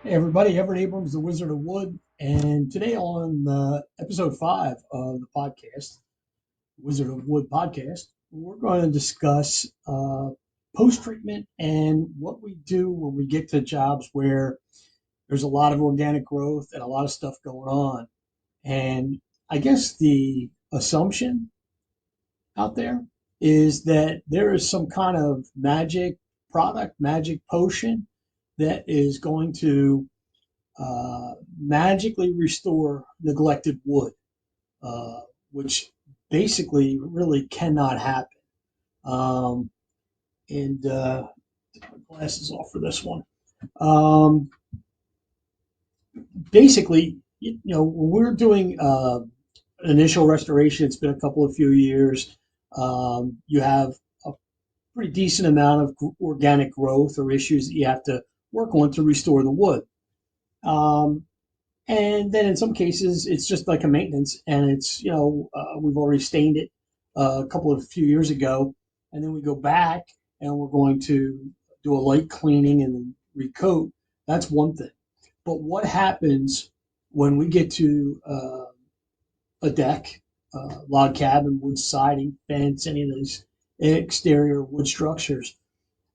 Hey everybody, Everett Abrams, the Wizard of Wood, and today on episode 5 of the podcast, Wizard of Wood podcast, we're going to discuss post-treatment and what we do when we get to jobs where there's a lot of organic growth and a lot of stuff going on. And I guess the assumption out there is that there is some kind of magic product, magic potion that is going to magically restore neglected wood, uh, which basically really cannot happen. Um, and Take my glasses off for this one. Um, Basically, when we're doing initial restoration, it's been a couple of few years. You have a pretty decent amount of organic growth or issues that you have to work on to restore the wood. Um, And then in some cases, it's just like a maintenance, and we've already stained it a couple of few years ago, and then we go back and we're going to do a light cleaning and then recoat. That's one thing. But what happens when we get to a deck, log cabin, wood siding, fence, any of those exterior wood structures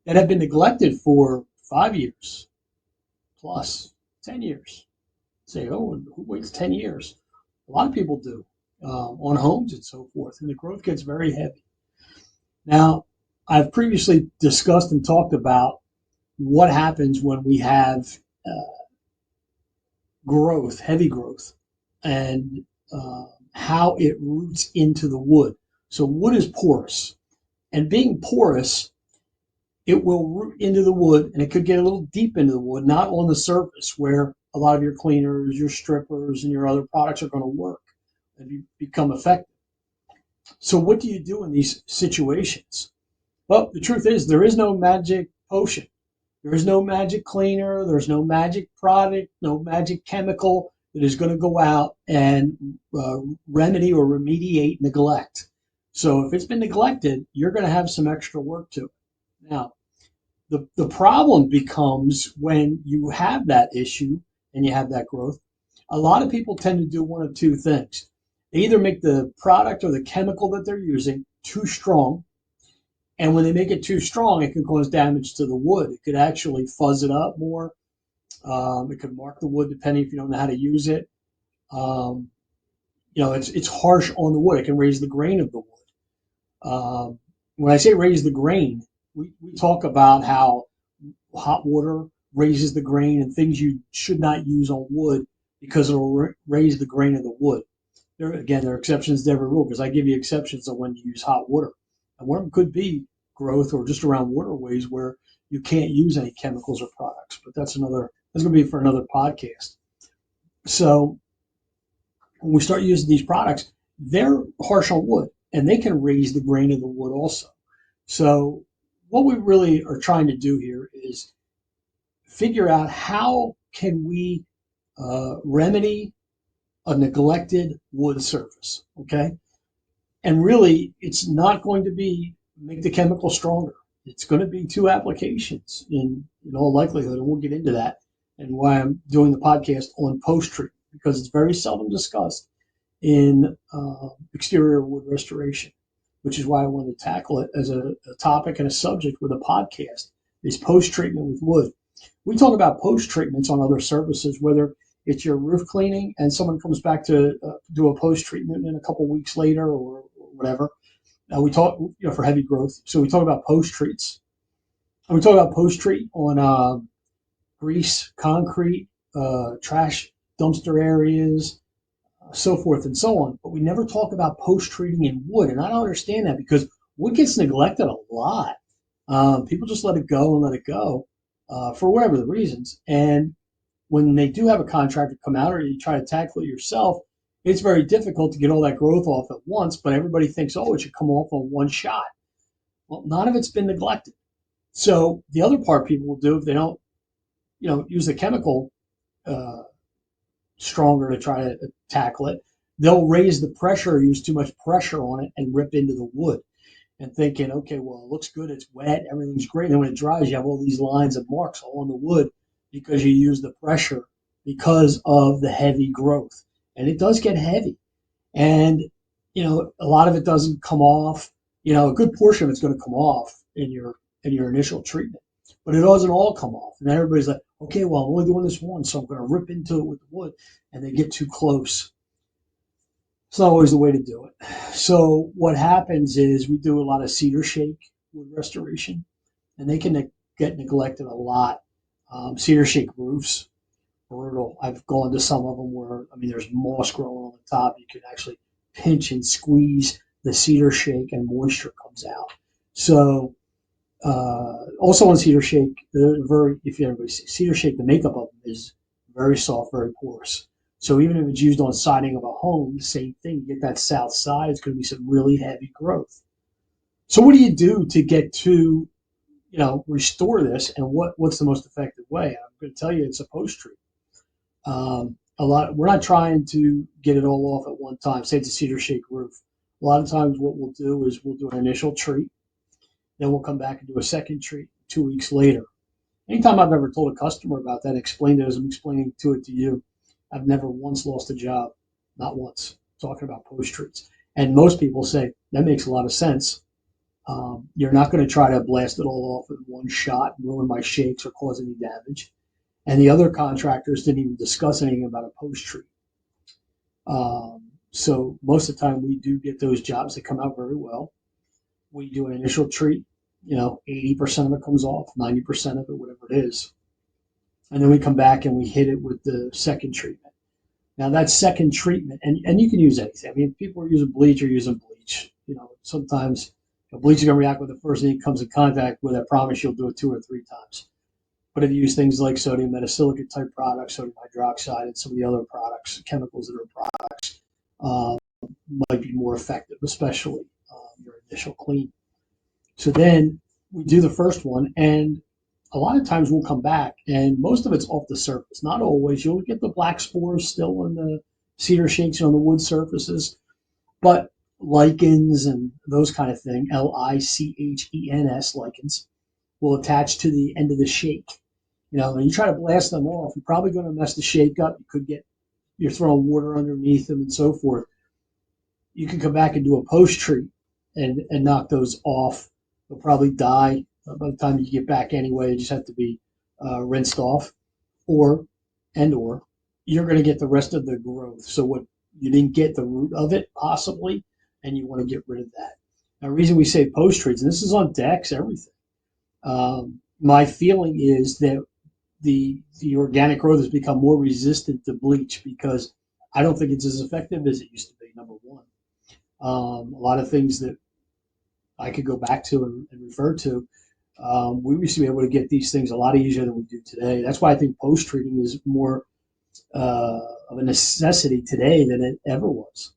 that have been neglected for 5 years plus, 10 years? Say, oh, and who waits 10 years? A lot of people do on homes and so forth, and the growth gets very heavy. Now, I've previously discussed and talked about what happens when we have uh, growth, heavy growth, and how it roots into the wood. So, wood is porous, and being porous, it will root into the wood and it could get a little deep into the wood, not on the surface where a lot of your cleaners, your strippers, and your other products are going to work and become effective. So, what do you do in these situations? Well, the truth is, there is no magic potion. There is no magic cleaner. There's no magic product, no magic chemical that is going to go out and remedy or remediate neglect. So, if it's been neglected, you're going to have some extra work to it. Now, the problem becomes when you have that issue and you have that growth. A lot of people tend to do one of two things. They either make the product or the chemical that they're using too strong, and when they make it too strong, it can cause damage to the wood. It could actually fuzz it up more. It could mark the wood depending if you don't know how to use it. Um, it's harsh on the wood. It can raise the grain of the wood. When I say raise the grain, we talk about how hot water raises the grain and things you should not use on wood because it'll raise the grain of the wood. There are exceptions to every rule because I give you exceptions on when you use hot water. And one of them could be growth or just around waterways where you can't use any chemicals or products. But that's going to be for another podcast. So when we start using these products, they're harsh on wood and they can raise the grain of the wood also. So what we really are trying to do here is figure out how can we remedy a neglected wood surface, okay? And really, it's not going to be make the chemical stronger. It's going to be two applications in all likelihood, and we'll get into that and why I'm doing the podcast on post treatment because it's very seldom discussed in exterior wood restoration, which is why I wanted to tackle it as a topic and a subject with a podcast is post treatment with wood. We talk about post treatments on other services, whether it's your roof cleaning and someone comes back to do a post treatment in a couple weeks later or whatever. We talk, for heavy growth. So we talk about post treats. And we talk about post treat on grease, concrete, trash dumpster areas, so forth and so on. But we never talk about post treating in wood. And I don't understand that because wood gets neglected a lot. People just let it go and let it go for whatever the reasons. And when they do have a contractor come out or you try to tackle it yourself, it's very difficult to get all that growth off at once. But everybody thinks, oh, it should come off on one shot. Well, none of it's been neglected. So the other part people will do if they don't, use the chemical uh, stronger to try to tackle it, they'll raise the pressure, use too much pressure on it, and rip into the wood. And thinking, okay, well, it looks good, it's wet, everything's great. And then when it dries, you have all these lines and marks all on the wood because you use the pressure because of the heavy growth. And it does get heavy. And, a lot of it doesn't come off. A good portion of it's going to come off in your initial treatment, but it doesn't all come off. And everybody's like, okay, well, I'm only doing this once, so I'm going to rip into it with the wood, and they get too close. It's not always the way to do it. So what happens is we do a lot of cedar shake wood restoration, and they can get neglected a lot. Cedar shake roofs, brutal. I've gone to some of them where, there's moss growing on the top. You can actually pinch and squeeze the cedar shake and moisture comes out. So, also on cedar shake, if you ever see cedar shake, the makeup of them is very soft, very porous. So even if it's used on siding of a home, same thing. You get that south side, it's going to be some really heavy growth. So what do you do to get to, restore this, and what's the most effective way? I'm going to tell you it's a post treat. We're not trying to get it all off at one time. Say it's a cedar shake roof. A lot of times what we'll do is we'll do an initial treat, then we'll come back and do a second treat 2 weeks later. Anytime I've ever told a customer about that, explained it as I'm explaining it to you, I've never once lost a job, not once, talking about post treats. And most people say that makes a lot of sense. You're not going to try to blast it all off in one shot, ruin my shakes, or cause any damage. And the other contractors didn't even discuss anything about a post treat. So most of the time we do get those jobs that come out very well. We do an initial treat, 80% of it comes off, 90% of it, whatever it is. And then we come back and we hit it with the second treatment. Now that second treatment, and you can use anything. If people are using bleach or using bleach. Sometimes a bleach is going to react with the first thing it comes in contact with. I promise you'll do it 2 or 3 times. But if you use things like sodium metasilicate type products, sodium hydroxide, and some of the other products, chemicals that are products, might be more effective, especially your initial clean. So then we do the first one, and a lot of times we'll come back, and most of it's off the surface. Not always. You'll get the black spores still in the cedar shakes on the wood surfaces, but lichens and those kind of thing, lichens, lichens, will attach to the end of the shake. When you try to blast them off, you're probably going to mess the shake up. You're throwing water underneath them and so forth. You can come back and do a post treat and knock those off. They'll probably die by the time you get back anyway. They just have to be rinsed off, or you're going to get the rest of the growth. So what you didn't get the root of it possibly, and you want to get rid of that. Now, the reason we say post treats, and this is on decks, everything. My feeling is that the organic growth has become more resistant to bleach because I don't think it's as effective as it used to be. Number one, a lot of things that I could go back to and refer to. We used to be able to get these things a lot easier than we do today. That's why I think post treating is more of a necessity today than it ever was.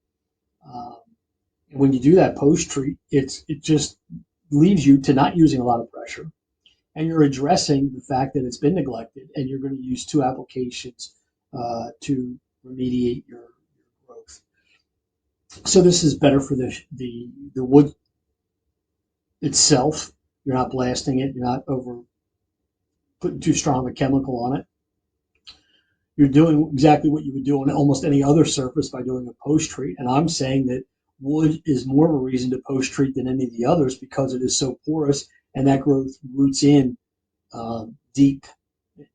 And when you do that post treat, it just leaves you to not using a lot of pressure, and you're addressing the fact that it's been neglected, and you're going to use 2 applications to remediate your growth. So this is better for the wood itself. You're not blasting it. You're not putting too strong a chemical on it. You're doing exactly what you would do on almost any other surface by doing a post treat. And I'm saying that wood is more of a reason to post treat than any of the others because it is so porous, and that growth roots in deep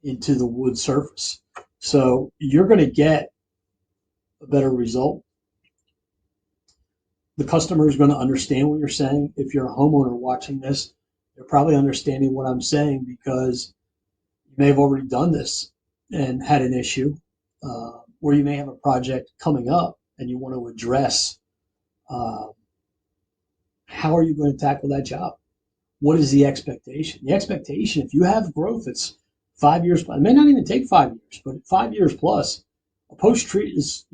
into the wood surface. So you're going to get a better result. The customer is going to understand what you're saying. If you're a homeowner watching this, they're probably understanding what I'm saying because you may have already done this and had an issue, or you may have a project coming up and you want to address how are you going to tackle that job? What is the expectation? The expectation, if you have growth, it's 5 years. It may not even take 5 years, but 5 years plus, a post treat is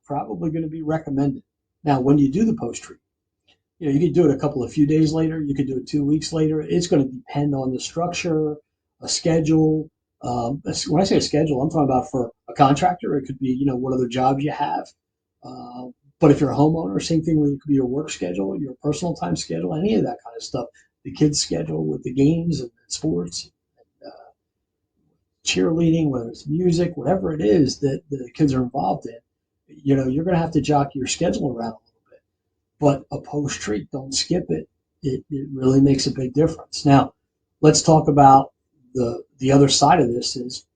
probably going to be recommended. Now, when you do the post treat, you could do it a few days later. You could do it 2 weeks later. It's going to depend on the structure, a schedule. When I say a schedule, I'm talking about for a contractor. It could be, what other jobs you have. But if you're a homeowner, same thing. It could be your work schedule, your personal time schedule, any of that kind of stuff. The kids' schedule with the games and sports, cheerleading, whether it's music, whatever it is that the kids are involved in, you're going to have to jockey your schedule around a little bit. But a post treat, don't skip it. It really makes a big difference. Now, let's talk about the other side of this is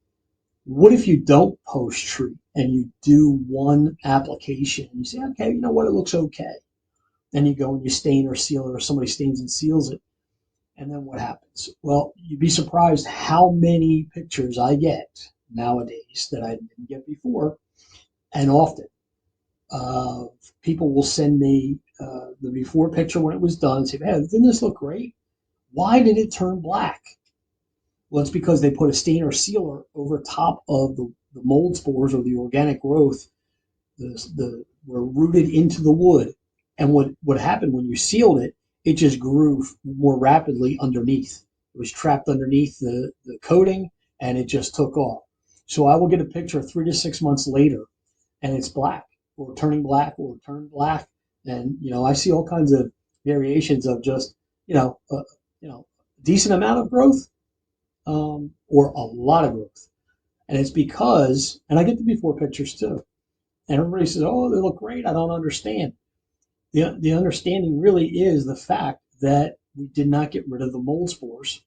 what if you don't post treat and you do one application and you say, okay, you know what, it looks okay. Then you go and you stain or seal it, or somebody stains and seals it. And then what happens? Well, you'd be surprised how many pictures I get nowadays that I didn't get before. And often, uh, people will send me the before picture when it was done and say, man, didn't this look great? Why did it turn black? Well, it's because they put a stain or sealer over top of the mold spores or the organic growth were rooted into the wood. And what happened when you sealed it, it just grew more rapidly underneath. It was trapped underneath the coating and it just took off. So I will get a picture 3 to 6 months later and it's black or turning black or turned black. And, I see all kinds of variations of just, decent amount of growth or a lot of growth. And it's because, and I get the before pictures too. And everybody says, oh, they look great. I don't understand. The understanding really is the fact that we did not get rid of the mold spores,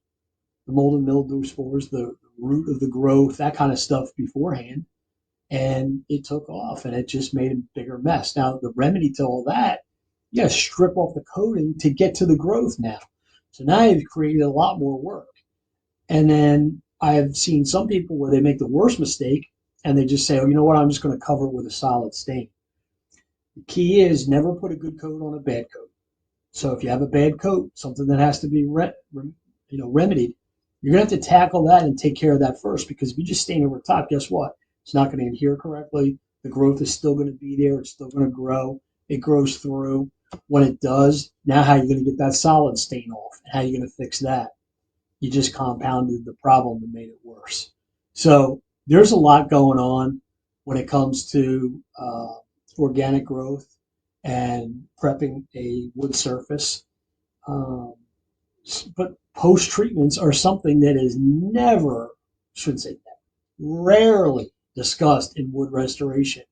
the mold and mildew spores, the root of the growth, that kind of stuff beforehand. And it took off and it just made a bigger mess. Now, the remedy to all that, yes, strip off the coating to get to the growth now. So now you've created a lot more work. And then I have seen some people where they make the worst mistake and they just say, oh, you know what, I'm just going to cover it with a solid stain. The key is never put a good coat on a bad coat. So if you have a bad coat, something that has to be remedied, you're going to have to tackle that and take care of that first. Because if you just stain over top, guess what? It's not going to adhere correctly. The growth is still going to be there. It's still going to grow. It grows through. When it does, now how are you going to get that solid stain off? How are you going to fix that? You just compounded the problem and made it worse. So there's a lot going on when it comes to organic growth and prepping a wood surface. Um, but post treatments are something that is never, shouldn't say never, rarely discussed in wood restoration.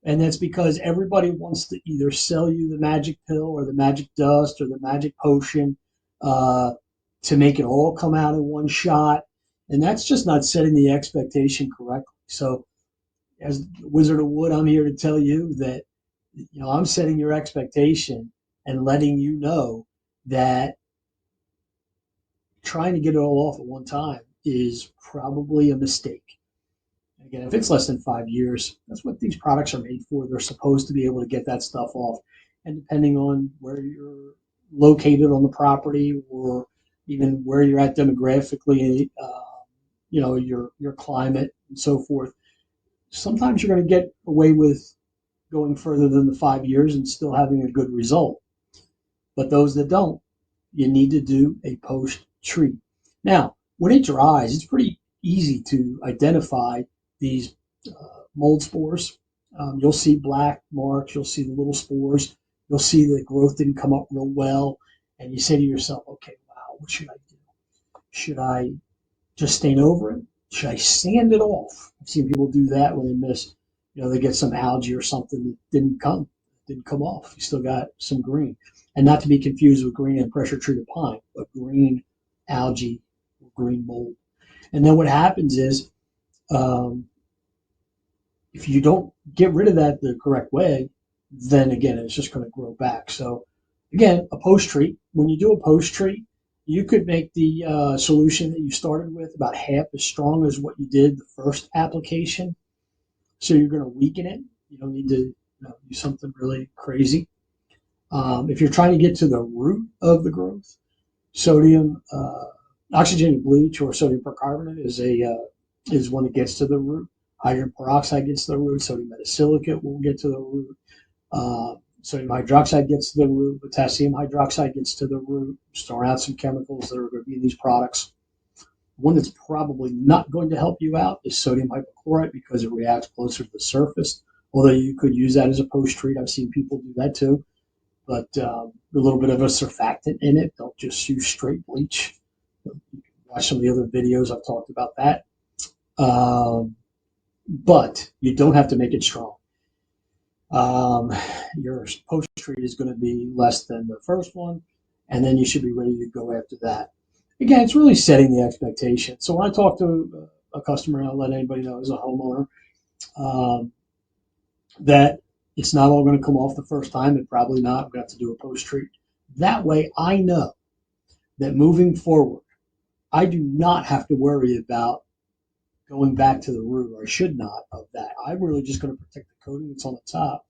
And that's because everybody wants to either sell you the magic pill or the magic dust or the magic potion uh, to make it all come out in one shot. And that's just not setting the expectation correctly. So, as Wizard of Wood, I'm here to tell you that I'm setting your expectation and letting you know that trying to get it all off at one time is probably a mistake. Again, if it's less than 5 years, that's what these products are made for. They're supposed to be able to get that stuff off. And depending on where you're located on the property or even where you're at demographically, your climate and so forth, sometimes you're going to get away with going further than the 5 years and still having a good result. But those that don't, you need to do a post treat. Now, when it dries, it's pretty easy to identify these mold spores. You'll see black marks, you'll see the little spores, you'll see the growth didn't come up real well, and you say to yourself, okay, wow, what should I do? Should I just stain over it? Should I sand it off? I've seen people do that when they miss, they get some algae or something that didn't come off. You still got some green. And not to be confused with green and pressure treated pine, but green algae or green mold. And then what happens is, um, if you don't get rid of that the correct way, then again, it's just going to grow back. So again, a post treat, when you do a post treat, you could make the solution that you started with about half as strong as what you did the first application. So you're going to weaken it. You don't need to do something really crazy. If you're trying to get to the root of the growth, sodium oxygenated bleach or sodium percarbonate is one that gets to the root. Hydrogen peroxide gets to the root. Sodium metasilicate will get to the root. Sodium hydroxide gets to the root. Potassium hydroxide gets to the root. Just throwing out some chemicals that are going to be in these products. One that's probably not going to help you out is sodium hypochlorite because it reacts closer to the surface. Although you could use that as a post treat. I've seen people do that too. But a little bit of a surfactant in it. Don't just use straight bleach. You can watch some of the other videos. I've talked about that. Um, but you don't have to make it strong. Um, your post treat is going to be less than the first one, and then you should be ready to go after that. Again, it's really setting the expectation. So when I talk to a customer, I'll let anybody know as a homeowner um, that it's not all going to come off the first time, and probably not. I'm going to have to do a post treat. That way, I know that moving forward, I do not have to worry about going back to the root, or I should not of that. I'm really just going to protect the coating that's on the top.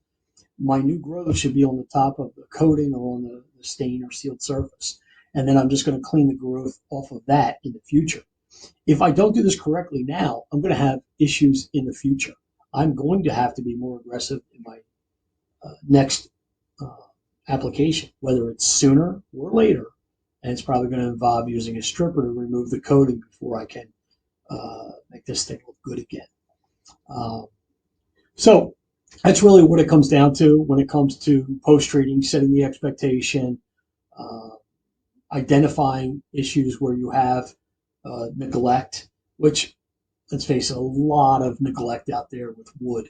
My new growth should be on the top of the coating or on the stain or sealed surface. And then I'm just going to clean the growth off of that in the future. If I don't do this correctly now, I'm going to have issues in the future. I'm going to have to be more aggressive in my next uh, application, whether it's sooner or later. And it's probably going to involve using a stripper to remove the coating before I can make this thing look good again. Um, so that's really what it comes down to when it comes to post treating, setting the expectation, uh, identifying issues where you have neglect, which let's face it, a lot of neglect out there with wood.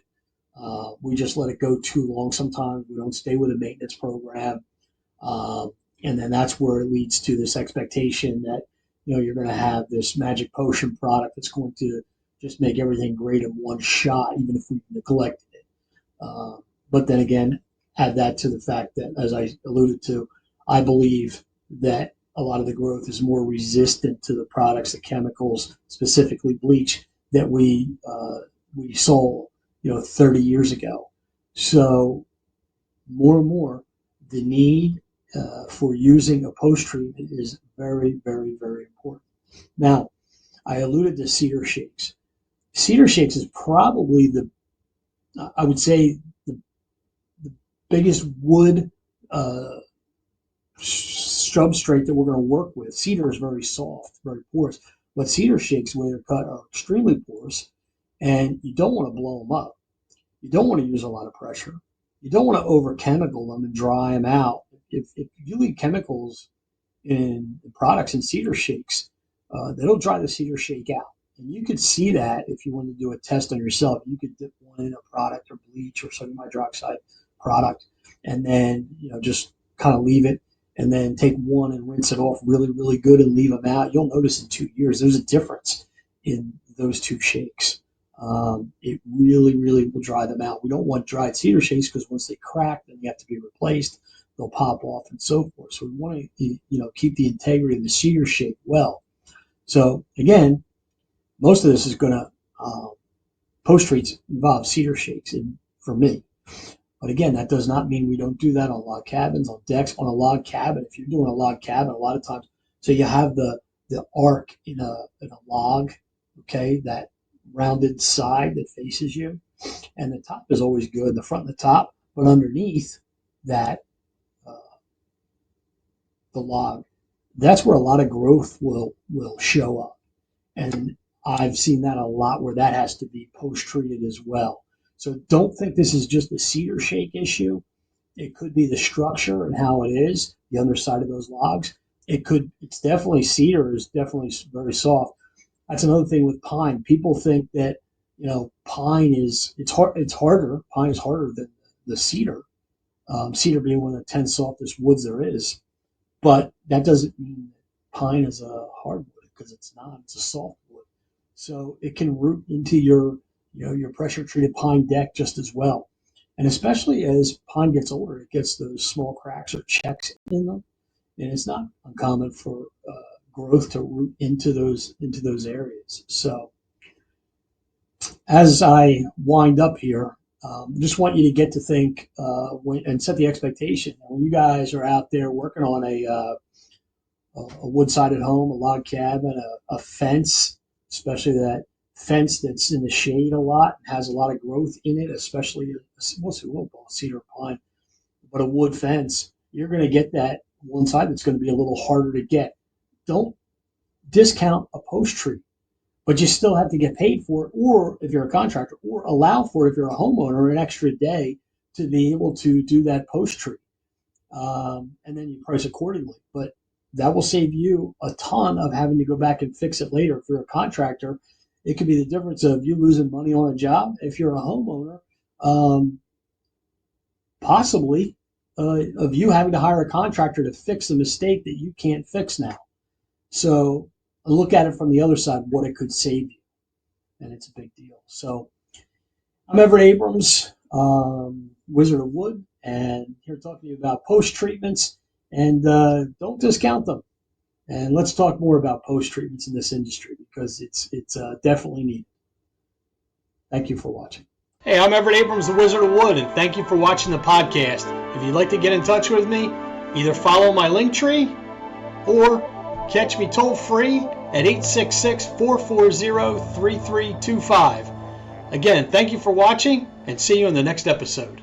We just let it go too long sometimes. We don't stay with a maintenance program. Um, and then that's where it leads to this expectation that you're going to have this magic potion product that's going to just make everything great in one shot, even if we neglect it. Uh, but then again, add that to the fact that, as I alluded to, I believe that a lot of the growth is more resistant to the products, the chemicals, specifically bleach, that we saw 30 years ago. So more and more, the need for using a post treatment is very, very, very important. Now, I alluded to cedar shakes. Cedar shakes is probably I would say, the biggest wood uh, substrate that we're going to work with. Cedar is very soft, very porous, but cedar shakes, when they're cut, are extremely porous, and you don't want to blow them up. You don't want to use a lot of pressure. You don't want to over chemical them and dry them out. If you leave chemicals in the products in cedar shakes, that'll dry the cedar shake out. And you could see that if you wanted to do a test on yourself. You could dip one in a product or bleach or sodium hydroxide product, and then just kind of leave it, and then take one and rinse it off really, really good and leave them out. You'll notice in 2 years there's a difference in those two shakes. It really, really will dry them out. We don't want dried cedar shakes because once they crack, then they have to be replaced. They'll pop off and so forth. So we want to, keep the integrity of the cedar shake well. So again, most of this is going to post treats involve cedar shakes for me. But again, that does not mean we don't do that on log cabins, on decks, on a log cabin. If you're doing a log cabin, a lot of times, so you have the arc in a log, okay, that rounded side that faces you, and the top is always good, the front and the top, but underneath that, uh, the log, that's where a lot of growth will show up. And I've seen that a lot where that has to be post treated as well. So don't think this is just a cedar shake issue. It could be the structure and how it is, the underside of those logs. It's definitely, cedar is definitely very soft. That's another thing with pine. People think that, pine it's harder. Pine is harder than the cedar. Cedar being one of the 10 softest woods there is. But that doesn't mean that pine is a hardwood, because it's not. It's a softwood. So it can root into your pressure treated pine deck just as well. And especially as pine gets older, it gets those small cracks or checks in them, and it's not uncommon for growth to root into those areas. So as I wind up here, just want you to get to think and set the expectation when you guys are out there working on a wood-sided home, a log cabin, a fence, especially that fence that's in the shade a lot, has a lot of growth in it, especially mostly willow, cedar, pine, but a wood fence, you're going to get that one side that's going to be a little harder to get. Don't discount a post tree, but you still have to get paid for it, or if you're a contractor, or allow for it if you're a homeowner an extra day to be able to do that post tree, and then you price accordingly. But that will save you a ton of having to go back and fix it later if you're a contractor. It could be the difference of you losing money on a job. If you're a homeowner, possibly of you having to hire a contractor to fix a mistake that you can't fix now. So I look at it from the other side, what it could save you, and it's a big deal. So I'm Everett Abrams, Wizard of Wood, and here talking to you about post treatments, and don't discount them. And let's talk more about post treatments in this industry because it's definitely needed. Thank you for watching. Hey, I'm Everett Abrams, the Wizard of Wood, and thank you for watching the podcast. If you'd like to get in touch with me, either follow my link tree or catch me toll free at 866-440-3325. Again, thank you for watching, and see you in the next episode.